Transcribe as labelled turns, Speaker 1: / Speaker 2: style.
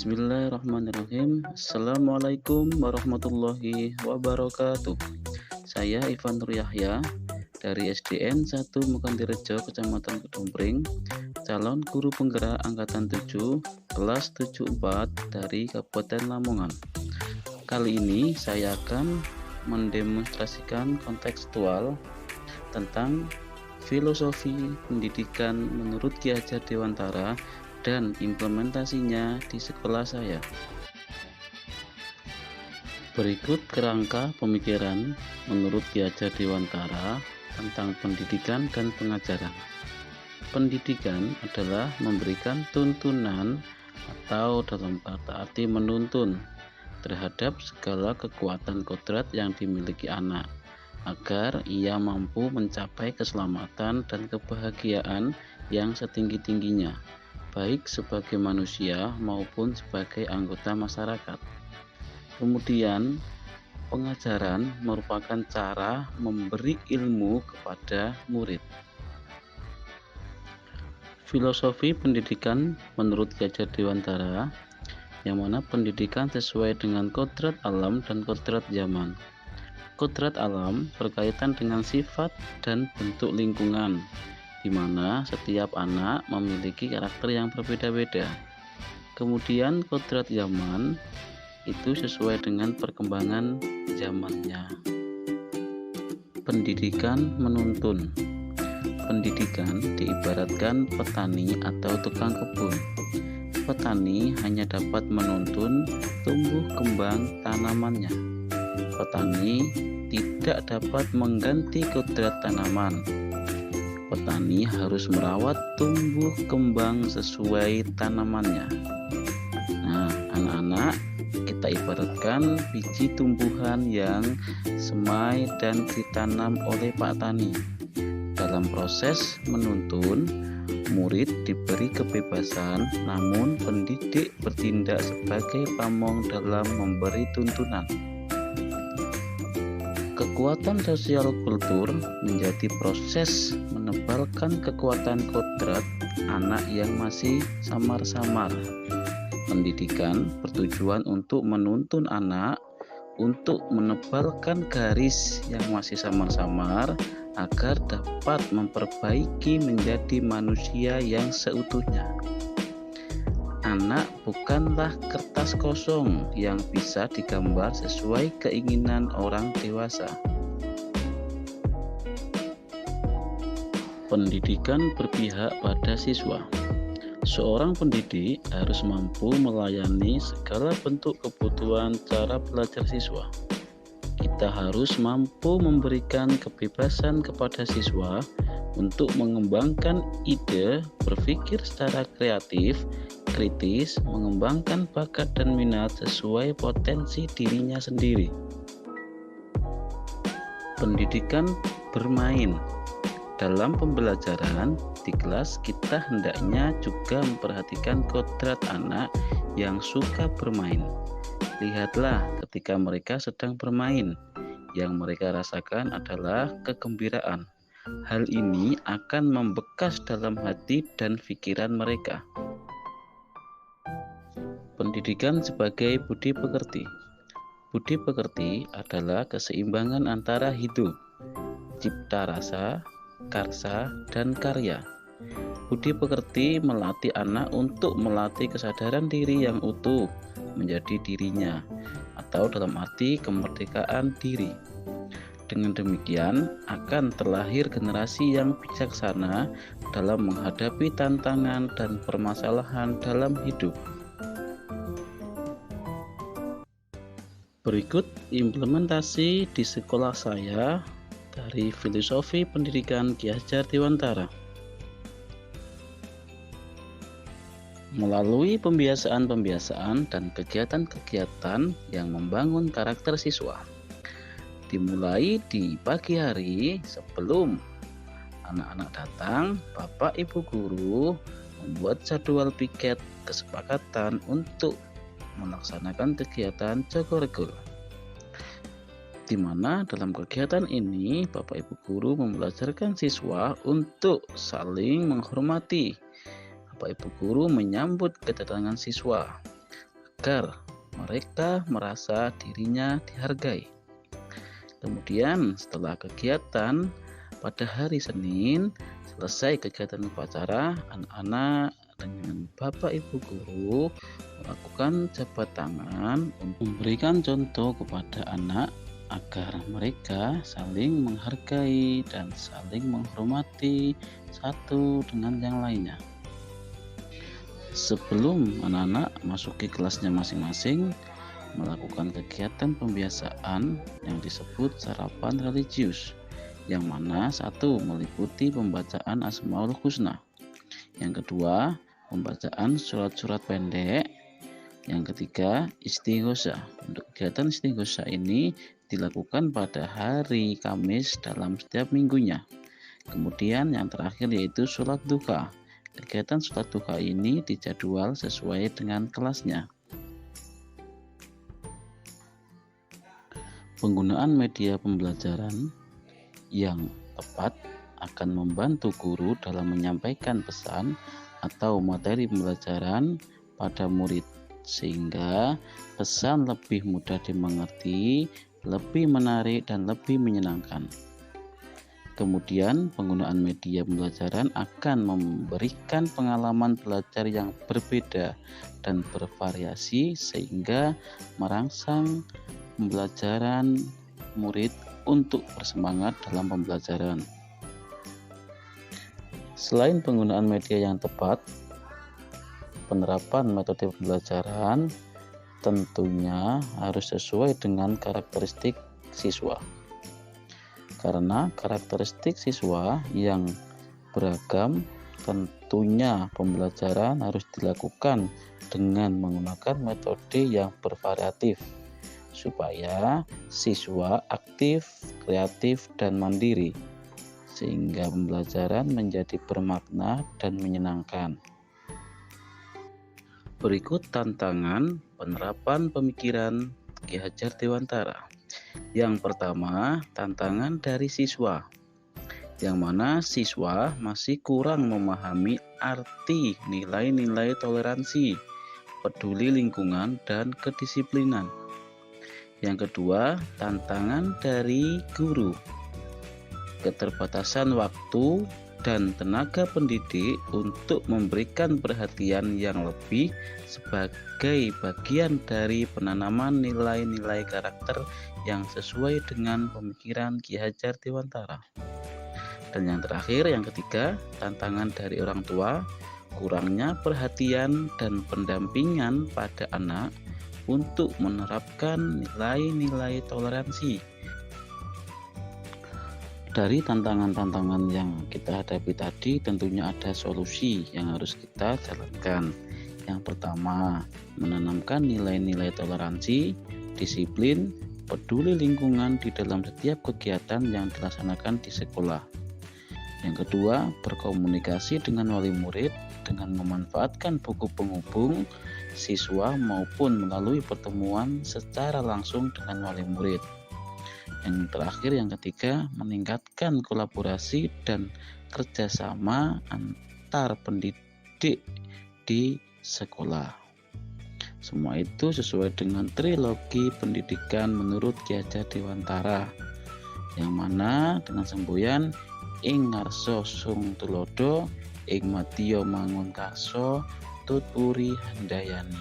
Speaker 1: Bismillahirrahmanirrahim. Assalamualaikum warahmatullahi wabarakatuh. Saya Ivan Nur Yahya dari SDN 1 Mekandirejo, Kecamatan Kedungpring, calon guru penggerak angkatan 7 kelas 74 dari Kabupaten Lamongan. Kali ini saya akan mendemonstrasikan kontekstual tentang filosofi pendidikan menurut Ki Hajar Dewantara dan implementasinya di sekolah saya. Berikut kerangka pemikiran menurut Ki Hajar Dewantara tentang pendidikan dan pengajaran. Pendidikan adalah memberikan tuntunan atau dalam kata arti menuntun terhadap segala kekuatan kodrat yang dimiliki anak agar ia mampu mencapai keselamatan dan kebahagiaan yang setinggi-tingginya, baik sebagai manusia maupun sebagai anggota masyarakat. Kemudian, pengajaran merupakan cara memberi ilmu kepada murid. Filosofi pendidikan menurut Ki Hajar Dewantara, yang mana pendidikan sesuai dengan kodrat alam dan kodrat zaman. Kodrat alam berkaitan dengan sifat dan bentuk lingkungan, di mana setiap anak memiliki karakter yang berbeda-beda. Kemudian kodrat zaman itu sesuai dengan perkembangan zamannya. Pendidikan menuntun. Pendidikan diibaratkan petani atau tukang kebun. Petani hanya dapat menuntun tumbuh kembang tanamannya. Petani tidak dapat mengganti kodrat tanaman. Petani harus merawat tumbuh kembang sesuai tanamannya. Nah, anak-anak, kita ibaratkan biji tumbuhan yang semai dan ditanam oleh Pak Tani. Dalam proses menuntun, murid diberi kebebasan, namun pendidik bertindak sebagai pamong dalam memberi tuntunan. Kekuatan sosial kultur menjadi proses menebalkan kekuatan kodrat anak yang masih samar-samar. Pendidikan bertujuan untuk menuntun anak untuk menebalkan garis yang masih samar-samar agar dapat memperbaiki menjadi manusia yang seutuhnya. Anak bukanlah kertas kosong yang bisa digambar sesuai keinginan orang dewasa. Pendidikan berpihak pada siswa. Seorang pendidik harus mampu melayani segala bentuk kebutuhan cara belajar siswa. Kita harus mampu memberikan kebebasan kepada siswa untuk mengembangkan ide, berpikir secara kreatif, kritis, mengembangkan bakat dan minat sesuai potensi dirinya sendiri. Pendidikan bermain. Dalam pembelajaran di kelas, kita hendaknya juga memperhatikan kodrat anak yang suka bermain. Lihatlah ketika mereka sedang bermain, yang mereka rasakan adalah kegembiraan. Hal ini akan membekas dalam hati dan pikiran mereka. Pendidikan sebagai budi pekerti. Budi pekerti adalah keseimbangan antara hidup, cipta rasa, karsa, dan karya. Budi pekerti melatih anak untuk melatih kesadaran diri yang utuh menjadi dirinya, atau dalam arti kemerdekaan diri. Dengan demikian akan terlahir generasi yang bijaksana dalam menghadapi tantangan dan permasalahan dalam hidup. Berikut implementasi di sekolah saya dari filosofi pendidikan Ki Hajar Dewantara. Melalui pembiasaan-pembiasaan dan kegiatan-kegiatan yang membangun karakter siswa. Dimulai di pagi hari sebelum anak-anak datang, Bapak Ibu guru membuat jadwal piket kesepakatan untuk melaksanakan kegiatan Joko Regul, di mana dalam kegiatan ini Bapak Ibu guru membelajarkan siswa untuk saling menghormati. Bapak Ibu guru menyambut kedatangan siswa, agar mereka merasa dirinya dihargai. Kemudian setelah kegiatan pada hari Senin, selesai kegiatan upacara, anak-anak dengan Bapak Ibu guru melakukan jabat tangan untuk memberikan contoh kepada anak agar mereka saling menghargai dan saling menghormati satu dengan yang lainnya. Sebelum anak-anak masuki kelasnya masing-masing, melakukan kegiatan pembiasaan yang disebut sarapan religius, yang mana satu meliputi pembacaan Asmaul Husna, yang kedua pembacaan surat-surat pendek, yang ketiga istighosah. Untuk kegiatan istighosah ini dilakukan pada hari Kamis dalam setiap minggunya. Kemudian yang terakhir yaitu sholat duha. Kegiatan sholat duha ini dijadwal sesuai dengan kelasnya. Penggunaan media pembelajaran yang tepat akan membantu guru dalam menyampaikan pesan atau materi pembelajaran pada murid, sehingga pesan lebih mudah dimengerti, lebih menarik, dan lebih menyenangkan. Kemudian, penggunaan media pembelajaran akan memberikan pengalaman belajar yang berbeda dan bervariasi, sehingga merangsang pembelajaran murid untuk bersemangat dalam pembelajaran. Selain penggunaan media yang tepat, penerapan metode pembelajaran tentunya harus sesuai dengan karakteristik siswa. Karena karakteristik siswa yang beragam, tentunya pembelajaran harus dilakukan dengan menggunakan metode yang bervariatif supaya siswa aktif, kreatif, dan mandiri, sehingga pembelajaran menjadi bermakna dan menyenangkan. Berikut tantangan penerapan pemikiran Ki Hajar Dewantara. Yang pertama, tantangan dari siswa, yang mana siswa masih kurang memahami arti nilai-nilai toleransi, peduli lingkungan, dan kedisiplinan. Yang kedua, tantangan dari guru, keterbatasan waktu dan tenaga pendidik untuk memberikan perhatian yang lebih sebagai bagian dari penanaman nilai-nilai karakter yang sesuai dengan pemikiran Ki Hajar Dewantara. Dan yang terakhir, yang ketiga, tantangan dari orang tua, kurangnya perhatian dan pendampingan pada anak untuk menerapkan nilai-nilai toleransi. Dari tantangan-tantangan yang kita hadapi tadi, tentunya ada solusi yang harus kita jalankan. Yang pertama, menanamkan nilai-nilai toleransi, disiplin, peduli lingkungan di dalam setiap kegiatan yang dilaksanakan di sekolah. Yang kedua, berkomunikasi dengan wali murid dengan memanfaatkan buku penghubung siswa maupun melalui pertemuan secara langsung dengan wali murid. Yang terakhir, yang ketiga, meningkatkan kolaborasi dan kerjasama antar pendidik di sekolah. Semua itu sesuai dengan trilogi pendidikan menurut Ki Hajar Dewantara, yang mana dengan semboyan ing ngarsa sung tulodo, ing madya mangun karsa, tuturi handayani.